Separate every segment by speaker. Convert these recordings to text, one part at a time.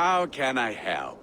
Speaker 1: How can I help?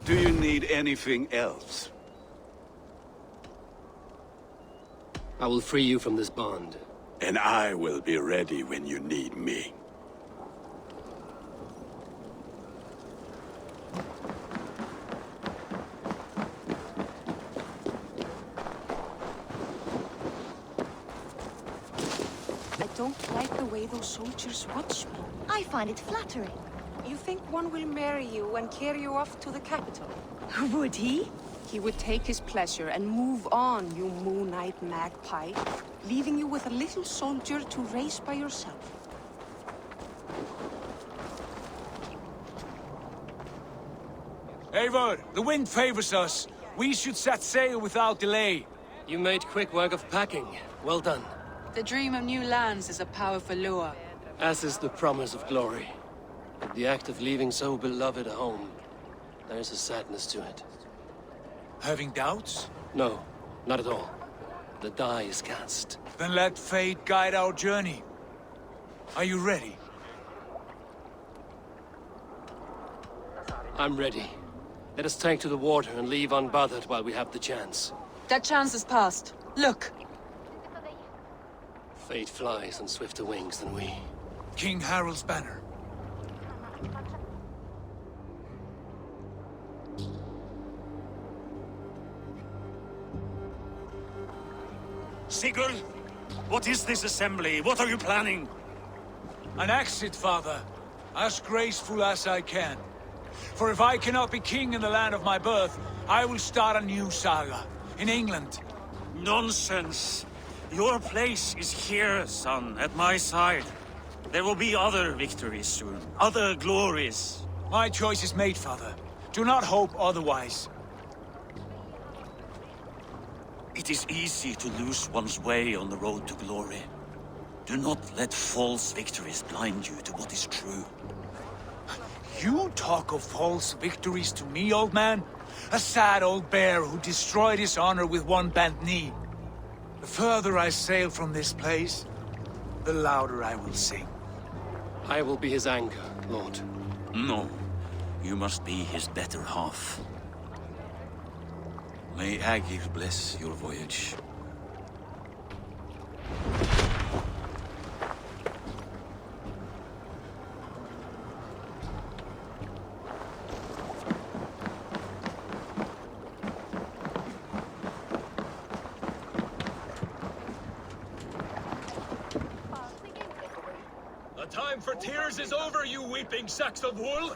Speaker 1: Do you need anything else?
Speaker 2: I will free you from this bond.
Speaker 1: And I will be ready when you need me.
Speaker 3: I don't like the way those soldiers watch me.
Speaker 4: I find it flattering.
Speaker 3: You think one will marry you and carry you off to the capital?
Speaker 4: Would he?
Speaker 3: He would take his pleasure and move on, you moon-eyed magpie, leaving you with a little soldier to raise by yourself.
Speaker 5: Eivor, the wind favors us. We should set sail without delay.
Speaker 2: You made quick work of packing. Well done.
Speaker 6: The dream of new lands is a powerful lure.
Speaker 2: As is the promise of glory. The act of leaving so beloved a home. There's a sadness to it.
Speaker 5: Having doubts?
Speaker 2: No, not at all. The die is cast.
Speaker 5: Then let fate guide our journey. Are you ready?
Speaker 2: I'm ready. Let us take to the water and leave unbothered while we have the chance.
Speaker 6: That chance is past. Look!
Speaker 2: Fate flies on swifter wings than we.
Speaker 5: King Harald's banner.
Speaker 7: Sigurd, what is this assembly? What are you planning?
Speaker 5: An exit, father. As graceful as I can. For if I cannot be king in the land of my birth, I will start a new saga. In England.
Speaker 7: Nonsense. Your place is here, son, at my side. There will be other victories soon. Other glories.
Speaker 5: My choice is made, father. Do not hope otherwise.
Speaker 7: It is easy to lose one's way on the road to glory. Do not let false victories blind you to what is true.
Speaker 5: You talk of false victories to me, old man? A sad old bear who destroyed his honor with one bent knee. The further I sail from this place, the louder I will sing.
Speaker 2: I will be his anchor, Lord.
Speaker 7: No, you must be his better half. May Agir bless your voyage.
Speaker 8: The time for tears is over, you weeping sacks of wool!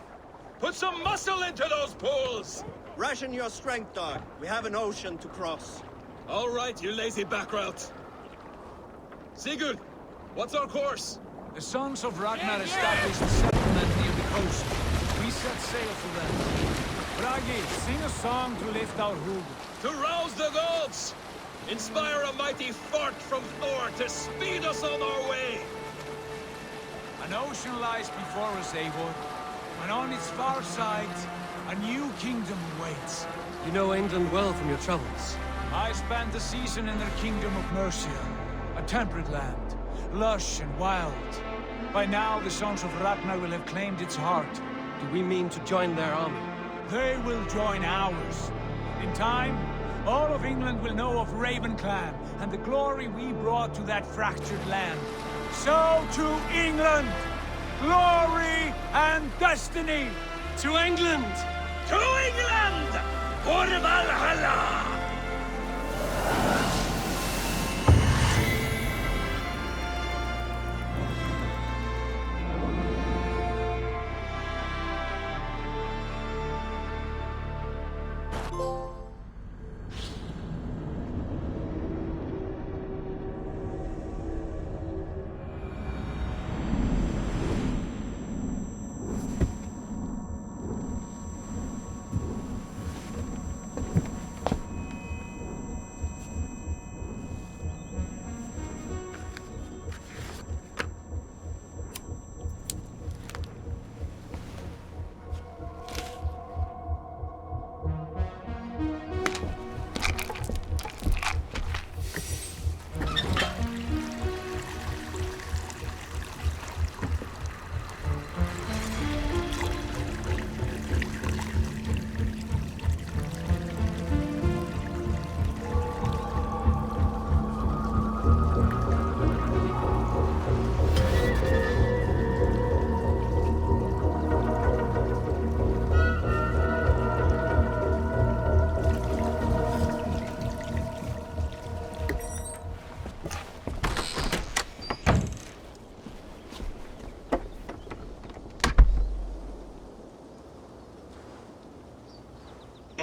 Speaker 8: Put some muscle into those pools!
Speaker 9: Ration your strength, dog. We have an ocean to cross.
Speaker 8: All right, you lazy backrout. Sigurd, what's our course?
Speaker 5: The sons of Ragnar established a settlement near the coast. We set sail for them. Bragi, sing a song to lift our hood.
Speaker 8: To rouse the gods! Inspire a mighty fart from Thor to speed us on our way!
Speaker 5: An ocean lies before us, Eivor, and on its far side, a new kingdom waits.
Speaker 2: You know England well from your travels.
Speaker 5: I spent a season in their kingdom of Mercia, a temperate land, lush and wild. By now, the sons of Ragnar will have claimed its heart.
Speaker 2: Do we mean to join their army?
Speaker 5: They will join ours. In time, all of England will know of Raven Clan and the glory we brought to that fractured land. So to England! glory, and destiny!
Speaker 2: To England!
Speaker 7: To England! For Valhalla!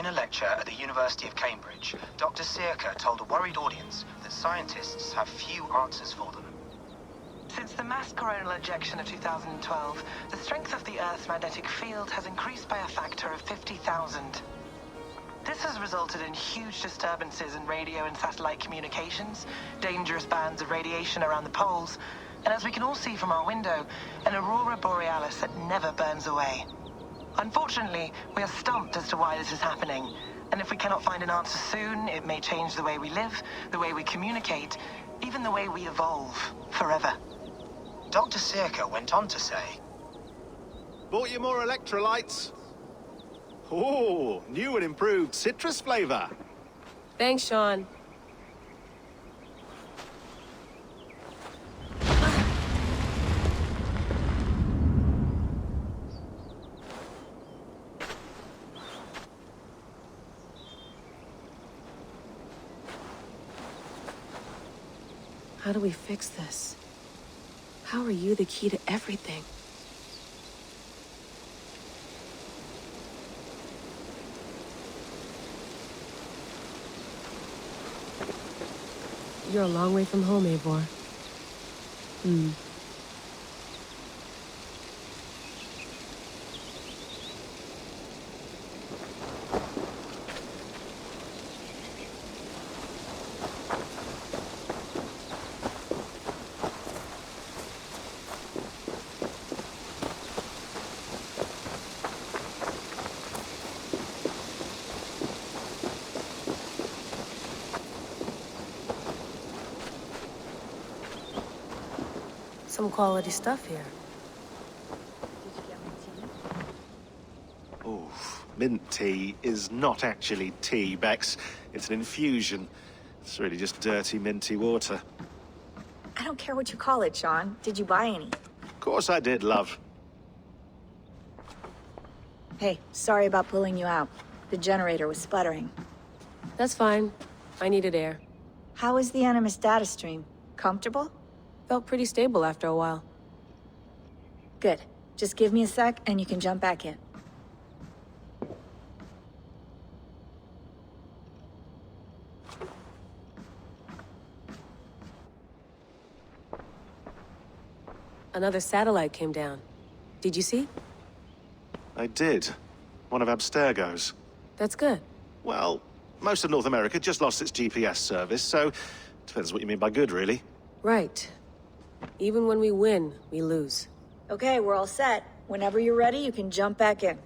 Speaker 10: In a lecture at the University of Cambridge, Dr. Searca told a worried audience that scientists have few answers for them. Since the mass coronal ejection of 2012, the strength of the Earth's magnetic field has increased by a factor of 50,000. This has resulted in huge disturbances in radio and satellite communications, dangerous bands of radiation around the poles, and as we can all see from our window, an aurora borealis that never burns away. Unfortunately, we are stumped as to why this is happening, and if we cannot find an answer soon, it may change the way we live, the way we communicate, even the way we evolve, forever. Dr. Searca went on to say,
Speaker 9: Bought you more electrolytes? Oh, new and improved citrus flavor.
Speaker 3: Thanks, Sean. How do we fix this? How are you the key to everything? You're a long way from home, Eivor. Some quality stuff here.
Speaker 9: Oh, mint tea is not actually tea, Bex. It's an infusion. It's really just dirty, minty water.
Speaker 4: I don't care what you call it, Sean. Did you buy any?
Speaker 9: Of course I did, love.
Speaker 4: Hey, sorry about pulling you out. The generator was sputtering.
Speaker 3: That's fine. I needed air.
Speaker 4: How is the Animus data stream? Comfortable?
Speaker 3: Felt pretty stable after a while.
Speaker 4: Good. Just give me a sec and you can jump back in.
Speaker 3: Another satellite came down. Did you see?
Speaker 9: I did. One of Abstergo's.
Speaker 3: That's good.
Speaker 9: Well, most of North America just lost its GPS service, so depends what you mean by good, really.
Speaker 3: Right. Even when we win, we lose.
Speaker 4: Okay, we're all set. Whenever you're ready, you can jump back in.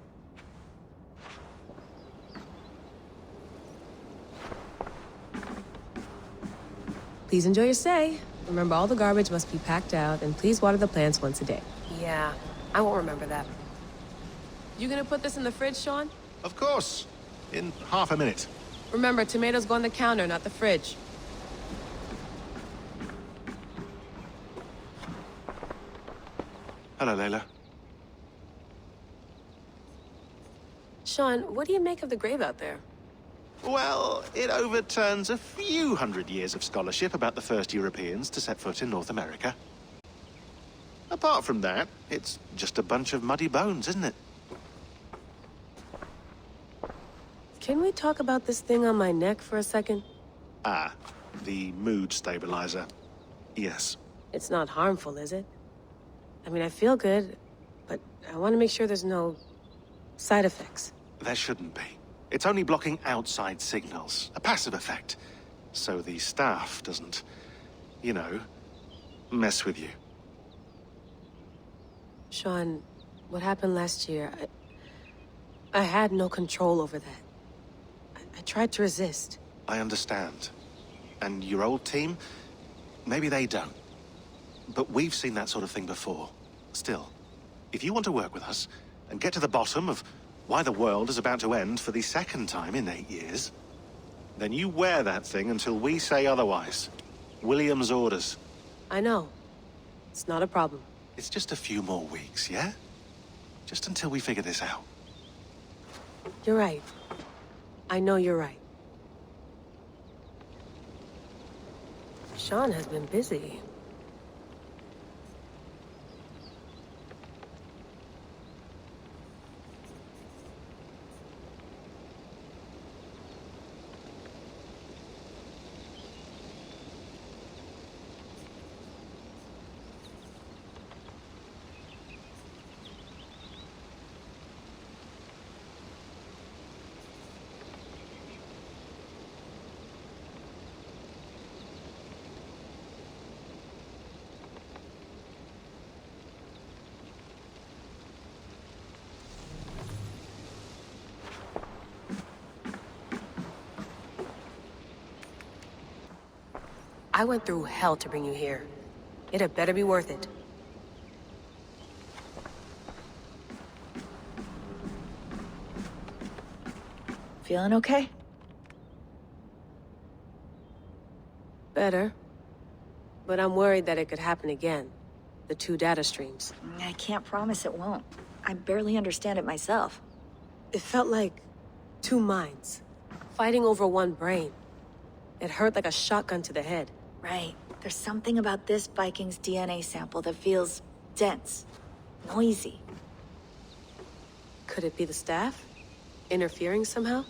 Speaker 3: Please enjoy your stay. Remember, all the garbage must be packed out, and please water the plants once a day. Yeah, I won't remember that. You gonna put this in the fridge, Sean?
Speaker 9: Of course. In half a minute.
Speaker 3: Remember, tomatoes go on the counter, not the fridge.
Speaker 9: Hello, Layla.
Speaker 3: Sean, what do you make of the grave out there?
Speaker 9: Well, it overturns a few hundred years of scholarship about the first Europeans to set foot in North America. Apart from that, it's just a bunch of muddy bones, isn't it?
Speaker 3: Can we talk about this thing on my neck for a second?
Speaker 9: Ah, the mood stabilizer. Yes.
Speaker 3: It's not harmful, is it? I mean, I feel good, but I want to make sure there's no side effects.
Speaker 9: There shouldn't be. It's only blocking outside signals, a passive effect. So the staff doesn't, you know, mess with you.
Speaker 3: Sean, what happened last year, I had no control over that. I tried to resist.
Speaker 9: I understand. And your old team, maybe they don't. But we've seen that sort of thing before. Still, if you want to work with us and get to the bottom of why the world is about to end for the second time in 8 years, then you wear that thing until we say otherwise. William's orders.
Speaker 3: I know. It's not a problem.
Speaker 9: It's just a few more weeks, yeah? Just until we figure this out.
Speaker 3: You're right. I know you're right. Sean has been busy. I went through hell to bring you here. It had better be worth it.
Speaker 4: Feeling okay?
Speaker 3: Better. But I'm worried that it could happen again. The 2 data streams.
Speaker 4: I can't promise it won't. I barely understand it myself.
Speaker 3: It felt like 2 minds, fighting over 1 brain. It hurt like a shotgun to the head.
Speaker 4: Right. There's something about this Viking's DNA sample that feels dense, noisy.
Speaker 3: Could it be the staff? Interfering somehow?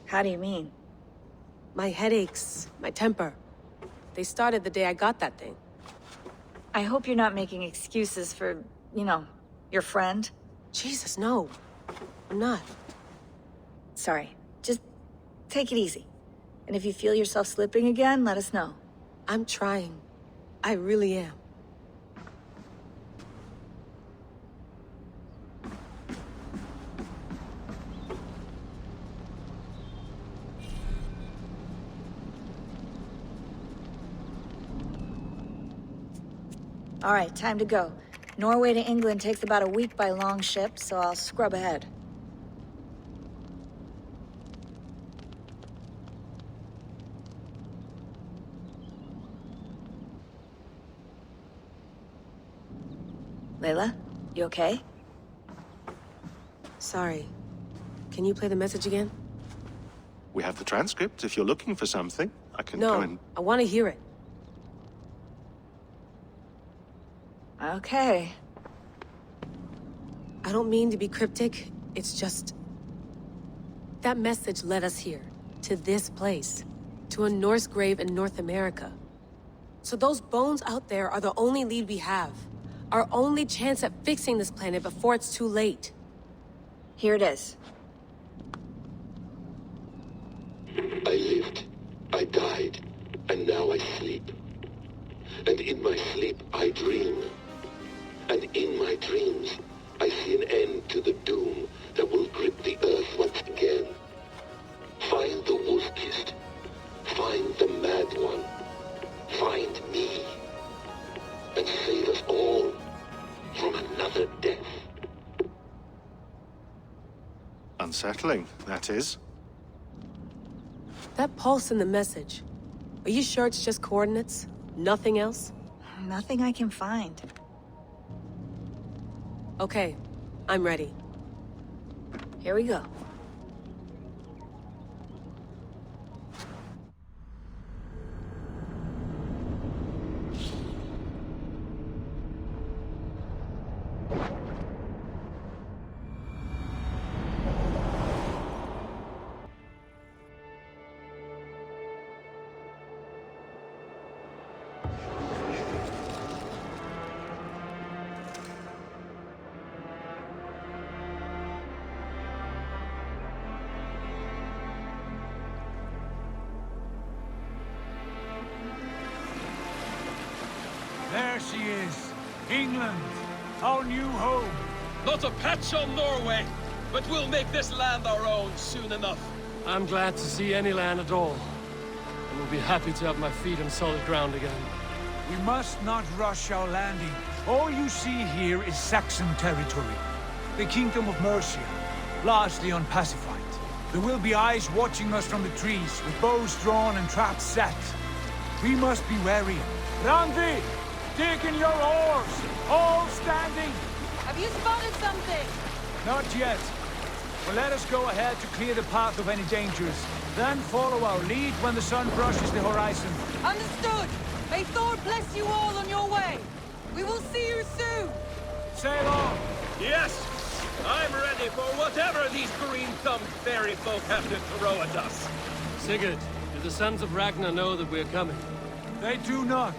Speaker 4: How do you mean?
Speaker 3: My headaches, my temper. They started the day I got that thing.
Speaker 4: I hope you're not making excuses for, you know, your friend.
Speaker 3: Jesus, no. I'm not.
Speaker 4: Sorry. Just take it easy. And if you feel yourself slipping again, let us know.
Speaker 3: I'm trying. I really am.
Speaker 4: All right, time to go. Norway to England takes about a week by long ship, so I'll scrub ahead. Layla, you okay?
Speaker 3: Sorry. Can you play the message again?
Speaker 9: We have the transcript if you're looking for something. I can
Speaker 3: No,
Speaker 9: go and...
Speaker 3: I want to hear it.
Speaker 4: Okay.
Speaker 3: I don't mean to be cryptic. It's just... that message led us here. To this place. To a Norse grave in North America. So those bones out there are the only lead we have. Our only chance at fixing this planet before it's too late.
Speaker 4: Here it is.
Speaker 1: I lived, I died, and now I sleep. And in my sleep I dream. And in my dreams I see an end to the doom that will grip the earth once again. Find the wolf-kissed. Find the mad one. Find me. And save us all from another death.
Speaker 9: Unsettling, that is.
Speaker 3: That pulse in the message. Are you sure it's just coordinates? Nothing else?
Speaker 4: Nothing I can find.
Speaker 3: Okay, I'm ready.
Speaker 4: Here we go.
Speaker 5: There she is. England, our new home.
Speaker 8: Not a patch on Norway, but we'll make this land our own soon enough.
Speaker 2: I'm glad to see any land at all. And will be happy to have my feet on solid ground again.
Speaker 5: We must not rush our landing. All you see here is Saxon territory. The Kingdom of Mercia, largely unpacified. There will be eyes watching us from the trees, with bows drawn and traps set. We must be wary. Randi! Dig in your oars! All standing!
Speaker 6: Have you spotted something?
Speaker 5: Not yet. But let us go ahead to clear the path of any dangers. Then follow our lead when the sun brushes the horizon.
Speaker 6: Understood! May Thor bless you all on your way! We will see you soon!
Speaker 5: Sail on!
Speaker 8: Yes! I'm ready for whatever these green-thumbed fairy folk have to throw at us.
Speaker 2: Sigurd, do the sons of Ragnar know that we're coming?
Speaker 5: They do not.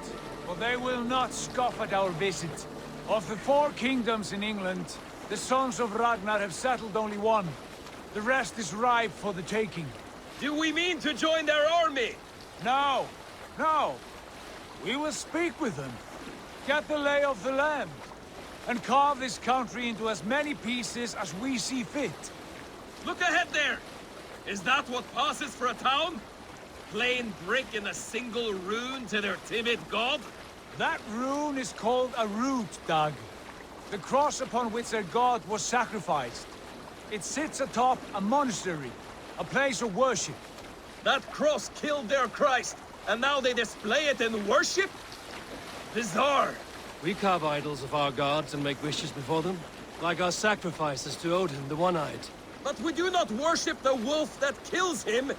Speaker 5: But they will not scoff at our visit. Of the 4 kingdoms in England, the sons of Ragnar have settled only one. The rest is ripe for the taking.
Speaker 8: Do we mean to join their army?
Speaker 5: No, no. We will speak with them, get the lay of the land, and carve this country into as many pieces as we see fit.
Speaker 8: Look ahead there! Is that what passes for a town? Plain brick in a single rune to their timid god?
Speaker 5: That rune is called a root, Dag. The cross upon which their god was sacrificed. It sits atop a monastery, a place of worship.
Speaker 8: That cross killed their Christ, and now they display it in worship? Bizarre.
Speaker 2: We carve idols of our gods and make wishes before them, like our sacrifices to Odin, the One-Eyed.
Speaker 8: But we do not worship the wolf that kills him.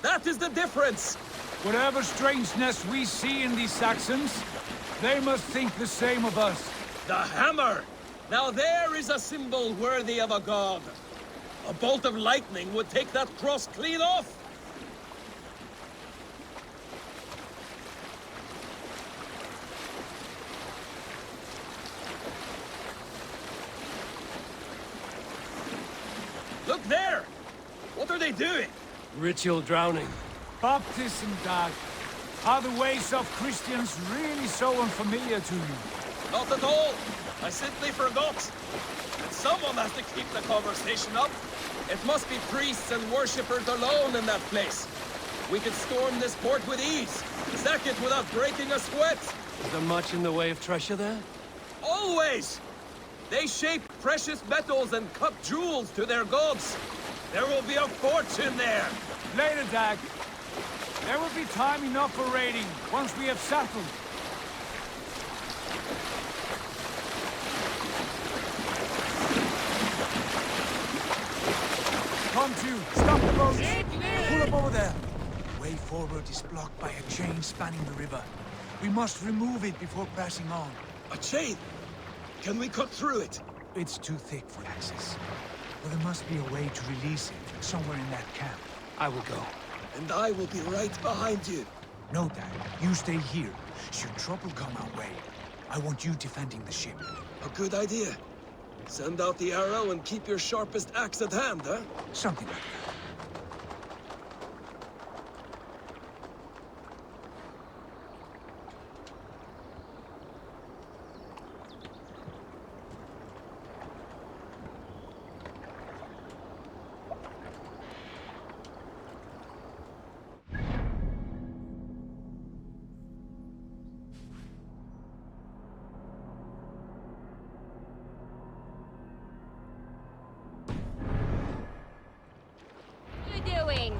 Speaker 8: That is the difference.
Speaker 5: Whatever strangeness we see in these Saxons, they must think the same of us.
Speaker 8: The hammer! Now there is a symbol worthy of a god. A bolt of lightning would take that cross clean off. Look there! What are they doing?
Speaker 2: Ritual drowning.
Speaker 5: Baptism, Dag. Are the ways of Christians really so unfamiliar to you?
Speaker 8: Not at all. I simply forgot. But someone has to keep the conversation up. It must be priests and worshippers alone in that place. We could storm this port with ease. Sack it without breaking a sweat.
Speaker 2: Is there much in the way of treasure there?
Speaker 8: Always! They shape precious metals and cut jewels to their gods. There will be a fortune there.
Speaker 5: Later, Dag. There will be time enough for raiding, once we have settled. Come to, stop the boats! Pull up over there. The way forward is blocked by a chain spanning the river. We must remove it before pressing on.
Speaker 8: A chain? Can we cut through it?
Speaker 5: It's too thick for access. But there must be a way to release it, somewhere in that camp.
Speaker 2: I will go.
Speaker 8: And I will be right behind you.
Speaker 5: No, Dad. You stay here. Should trouble come our way, I want you defending the ship.
Speaker 8: A good idea. Send out the arrow and keep your sharpest axe at hand, huh?
Speaker 5: Something like that.
Speaker 11: Doing?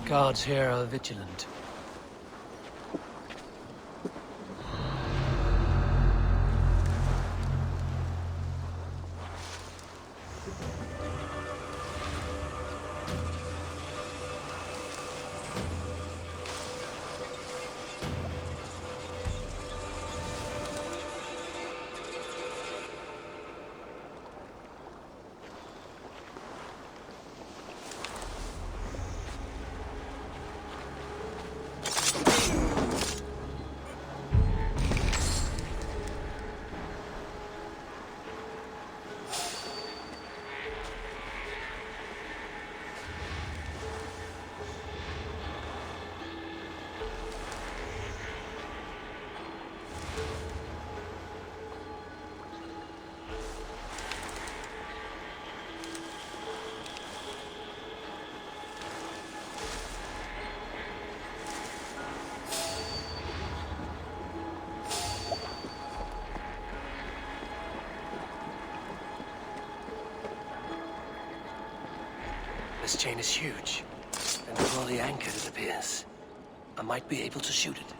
Speaker 2: Guards here are vigilant. This chain is huge, and fully anchored, it appears. I might be able to shoot it.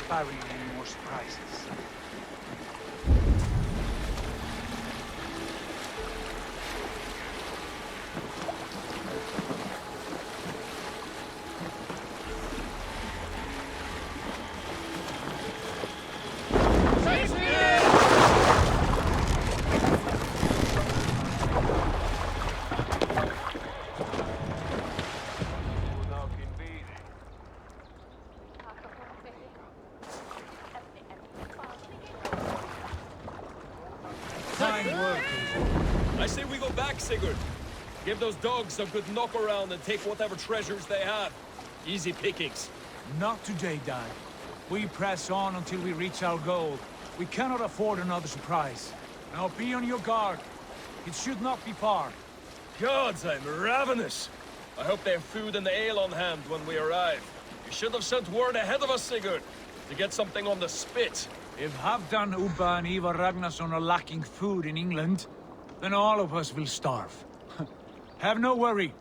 Speaker 5: Barring any more surprises.
Speaker 8: Give those dogs a good knock around and take whatever treasures they have. Easy pickings.
Speaker 5: Not today, Dad. We press on until we reach our goal. We cannot afford another surprise. Now be on your guard. It should not be far.
Speaker 8: Gods, I'm ravenous. I hope they have food and ale on hand when we arrive. You should have sent word ahead of us, Sigurd, to get something on the spit.
Speaker 5: If Halfdan, Ubba and Ivar Ragnarsson are lacking food in England, then all of us will starve. Have no worry.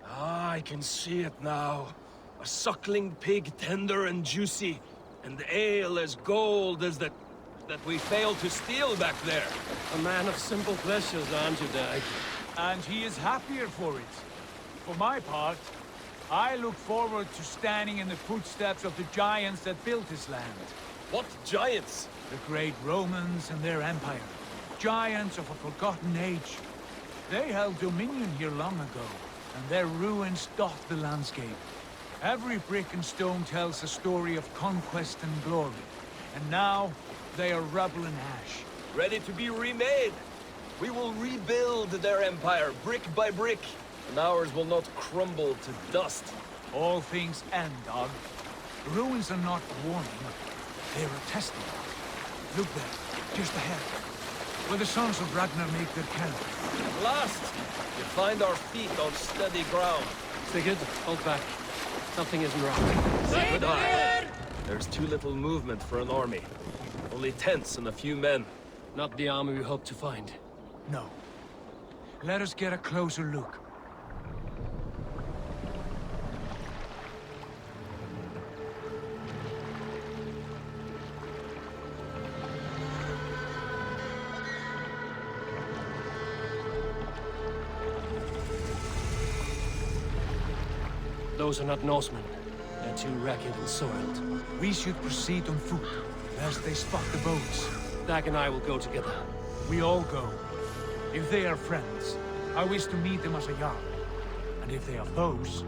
Speaker 8: Ah, I can see it now. A suckling pig, tender and juicy, and ale as gold as that we failed to steal back there.
Speaker 2: A man of simple pleasures, aren't you, Dag?
Speaker 5: And he is happier for it. For my part, I look forward to standing in the footsteps of the giants that built this land.
Speaker 8: What giants?
Speaker 5: The great Romans and their empire. Giants of a forgotten age. They held dominion here long ago, and their ruins dot the landscape. Every brick and stone tells a story of conquest and glory. And now, they are rubble and ash.
Speaker 8: Ready to be remade. We will rebuild their empire, brick by brick, and ours will not crumble to dust.
Speaker 5: All things end, Dog. The ruins are not a warning. They are a testament. Look there, just ahead, where the sons of Ragnar make their camp.
Speaker 8: At last, we find our feet on steady ground.
Speaker 2: Sigurd, hold back. Something isn't right.
Speaker 8: Good eye. There's too little movement for an army. Only tents and a few men.
Speaker 2: Not the army we hope to find.
Speaker 5: No. Let us get a closer look.
Speaker 2: Those are not Norsemen. They're too ragged and soiled.
Speaker 5: We should proceed on foot, lest they spot the boats.
Speaker 2: Dag and I will go together.
Speaker 5: We all go. If they are friends, I wish to meet them as a Jarl. And if they are foes,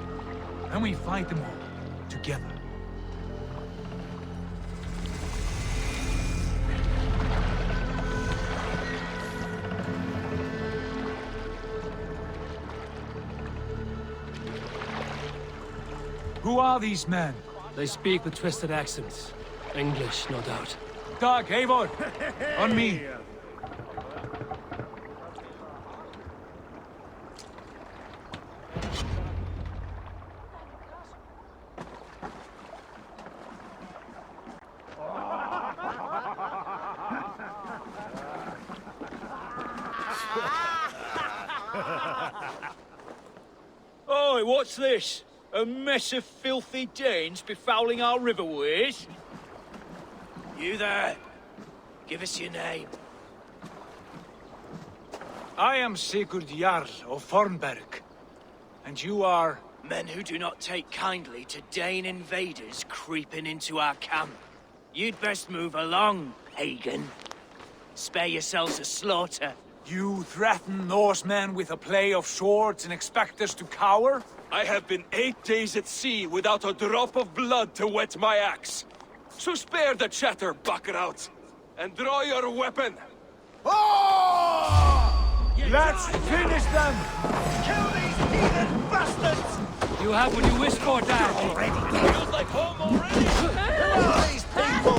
Speaker 5: then we fight them all, together. Who are these men?
Speaker 2: They speak with twisted accents. English, no doubt.
Speaker 5: Dag, Eivor! On me!
Speaker 11: Oi, what's this? A mess of filthy Danes befouling our riverways? You there. Give us your name.
Speaker 5: I am Sigurd Jarl of Fornberg. And you are...
Speaker 11: Men who do not take kindly to Dane invaders creeping into our camp. You'd best move along, pagan. Spare yourselves a slaughter.
Speaker 5: You threaten Norsemen with a play of swords and expect us to cower?
Speaker 8: I have been 8 days at sea without a drop of blood to wet my axe. So spare the chatter, buckerouts, and draw your weapon.
Speaker 5: Oh! Let's finish them!
Speaker 11: Kill these heathen bastards!
Speaker 2: You have what you wished for, Dag.
Speaker 11: Feels like home already!
Speaker 10: Who are these people?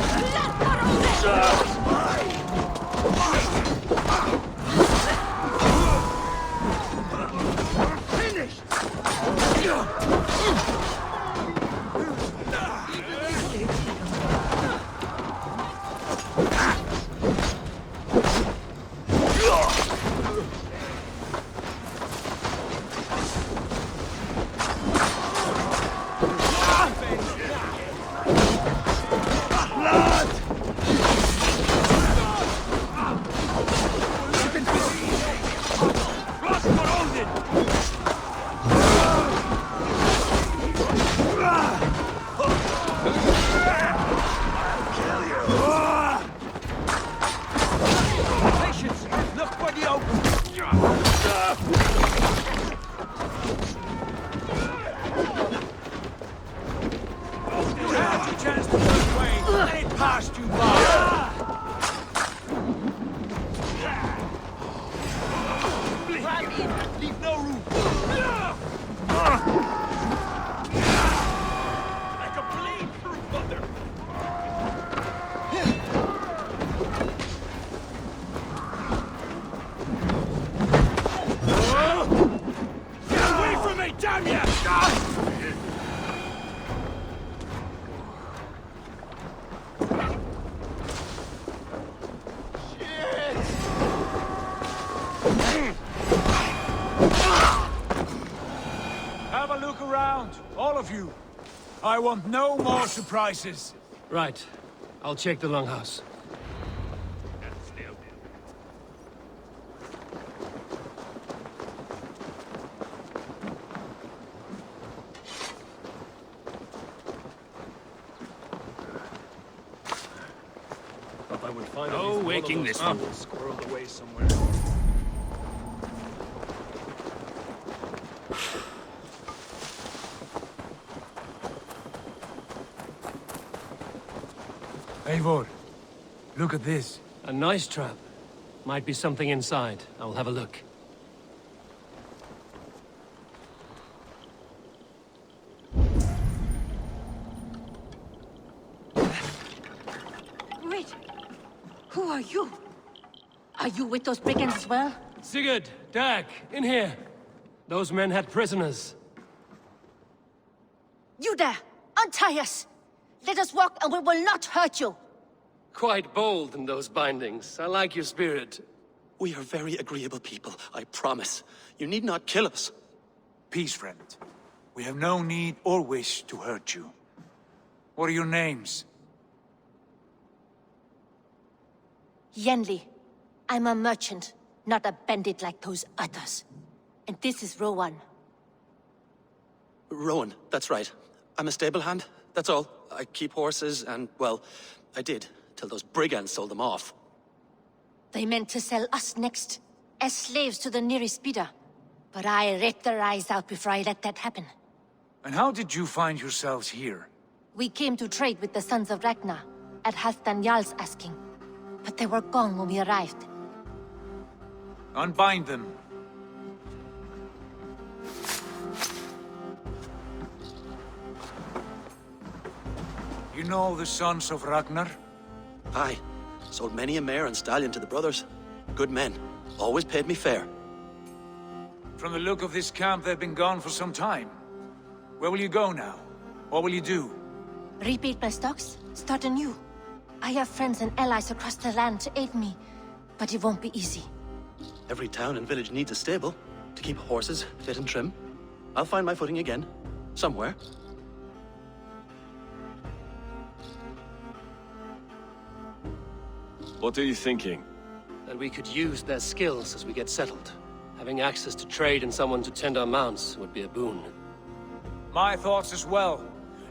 Speaker 5: Have a look around, all of you. I want no more surprises.
Speaker 2: Right. I'll check the longhouse. Thought I would find
Speaker 11: No waking this one.
Speaker 5: Squirreled away somewhere. Eivor, look at this.
Speaker 2: A nice trap. Might be something inside. I'll have a look.
Speaker 12: Wait! Who are you? Are you with those brigands as well?
Speaker 2: Sigurd, Dag, in here. Those men had prisoners.
Speaker 12: You there! Untie us! Let us walk and we will not hurt you!
Speaker 2: Quite bold in those bindings. I like your spirit.
Speaker 13: We are very agreeable people, I promise. You need not kill us.
Speaker 5: Peace, friend. We have no need or wish to hurt you. What are your names?
Speaker 12: Yenli. I'm a merchant, not a bandit like those others. And this is Rowan.
Speaker 13: Rowan, that's right. I'm a stable hand, that's all. I keep horses and, well, I did, till those brigands sold them off.
Speaker 12: They meant to sell us next, as slaves to the nearest bidder. But I ripped their eyes out before I let that happen.
Speaker 5: And how did you find yourselves here?
Speaker 12: We came to trade with the Sons of Ragnar, at Halfdan Jarl's asking. But they were gone when we arrived.
Speaker 5: Unbind them. You know the Sons of Ragnar?
Speaker 13: Aye. Sold many a mare and stallion to the brothers. Good men. Always paid me fair.
Speaker 5: From the look of this camp, they've been gone for some time. Where will you go now? What will you do?
Speaker 12: Rebuild my stocks, start anew. I have friends and allies across the land to aid me, but it won't be easy.
Speaker 13: Every town and village needs a stable to keep horses fit and trim. I'll find my footing again. Somewhere.
Speaker 14: What are you thinking?
Speaker 2: That we could use their skills as we get settled. Having access to trade and someone to tend our mounts would be a boon.
Speaker 5: My thoughts as well.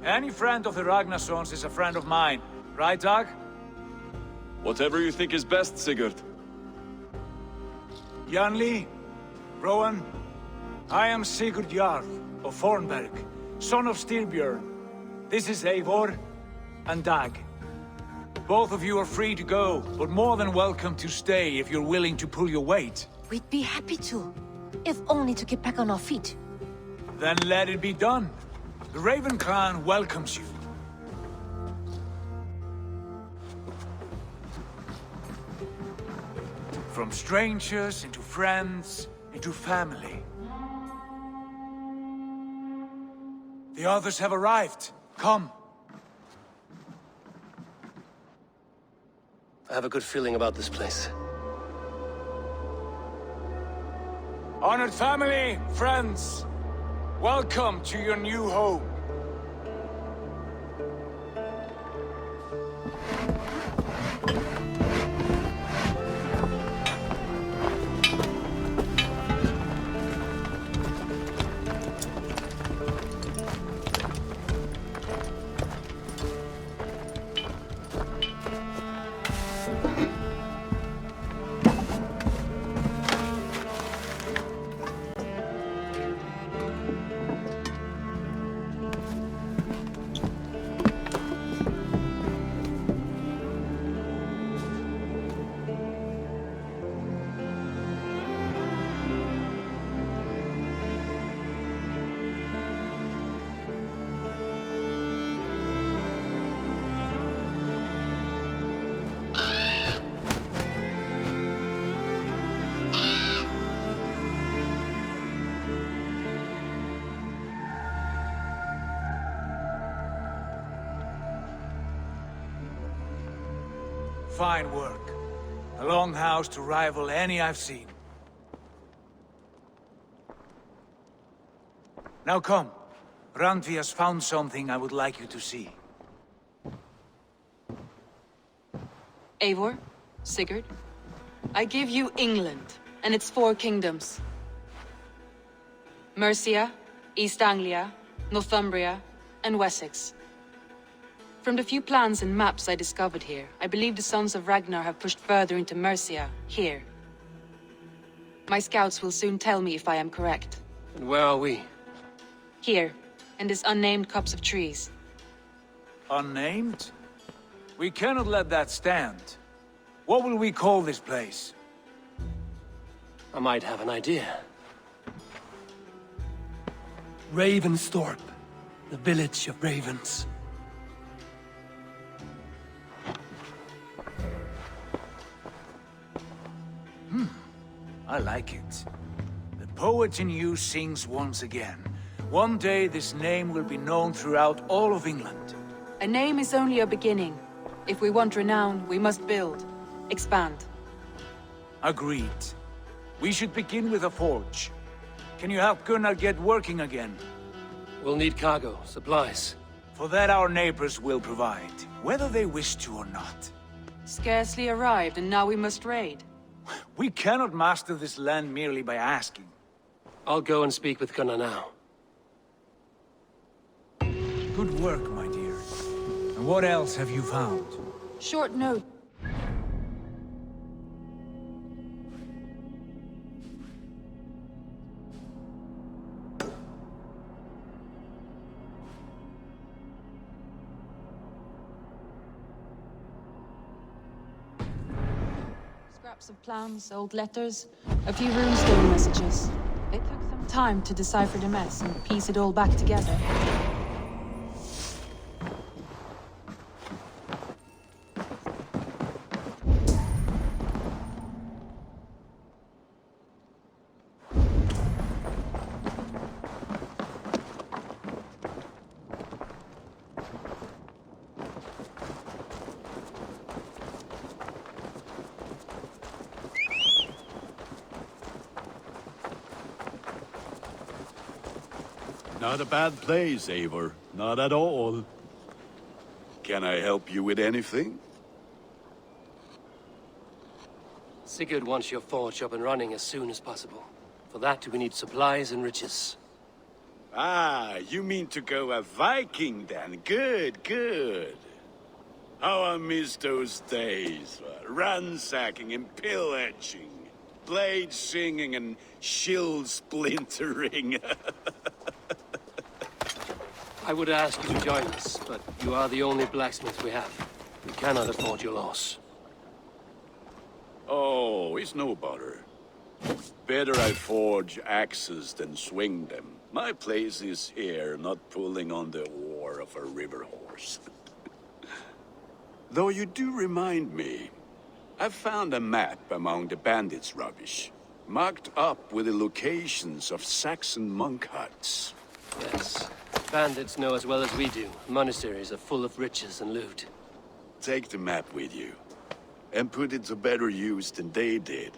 Speaker 5: Any friend of the Ragnarsons is a friend of mine. Right, Dag?
Speaker 14: Whatever you think is best, Sigurd.
Speaker 5: Janli, Rowan, I am Sigurd Jarl of Fornberg, son of Styrbjörn. This is Eivor and Dag. Both of you are free to go, but more than welcome to stay if you're willing to pull your weight.
Speaker 12: We'd be happy to, if only to get back on our feet.
Speaker 5: Then let it be done. The Raven Clan welcomes you. From strangers into friends, into family. The others have arrived. Come.
Speaker 2: I have a good feeling about this place.
Speaker 5: Honored family, friends, welcome to your new home. Fine work. A longhouse to rival any I've seen. Now come. Randvi has found something I would like you to see.
Speaker 6: Eivor, Sigurd, I give you England and its 4 kingdoms. Mercia, East Anglia, Northumbria, and Wessex. From the few plans and maps I discovered here, I believe the Sons of Ragnar have pushed further into Mercia, here. My scouts will soon tell me if I am correct.
Speaker 2: And where are we?
Speaker 6: Here, in this unnamed copse of trees.
Speaker 5: Unnamed? We cannot let that stand. What will we call this place?
Speaker 2: I might have an idea. Ravensthorpe, the village of ravens.
Speaker 5: I like it. The poet in you sings once again. One day this name will be known throughout all of England.
Speaker 6: A name is only a beginning. If we want renown, we must build, expand.
Speaker 5: Agreed. We should begin with a forge. Can you help Gunnar get working again?
Speaker 2: We'll need cargo, supplies.
Speaker 5: For that our neighbors will provide, whether they wish to or not.
Speaker 6: Scarcely arrived, and now we must raid.
Speaker 5: We cannot master this land merely by asking.
Speaker 2: I'll go and speak with Gunnar now.
Speaker 5: Good work, my dear. And what else have you found?
Speaker 6: Short note. Scraps of plans, old letters, a few runestone messages. It took some time to decipher the mess and piece it all back together.
Speaker 15: Not a bad place, Eivor. Not at all. Can I help you with anything?
Speaker 2: Sigurd wants your forge up and running as soon as possible. For that, we need supplies and riches.
Speaker 15: Ah, you mean to go a Viking then? Good, good. How I miss those days. Ransacking and pillaging. Blade singing and shield splintering.
Speaker 2: I would ask you to join us, but you are the only blacksmith we have. We cannot afford your loss.
Speaker 15: Oh, it's no bother. Better I forge axes than swing them. My place is here, not pulling on the oar of a river horse. Though you do remind me, I found a map among the bandits' rubbish, marked up with the locations of Saxon monk huts.
Speaker 2: Yes. Bandits know as well as we do. Monasteries are full of riches and loot.
Speaker 15: Take the map with you, and put it to better use than they did.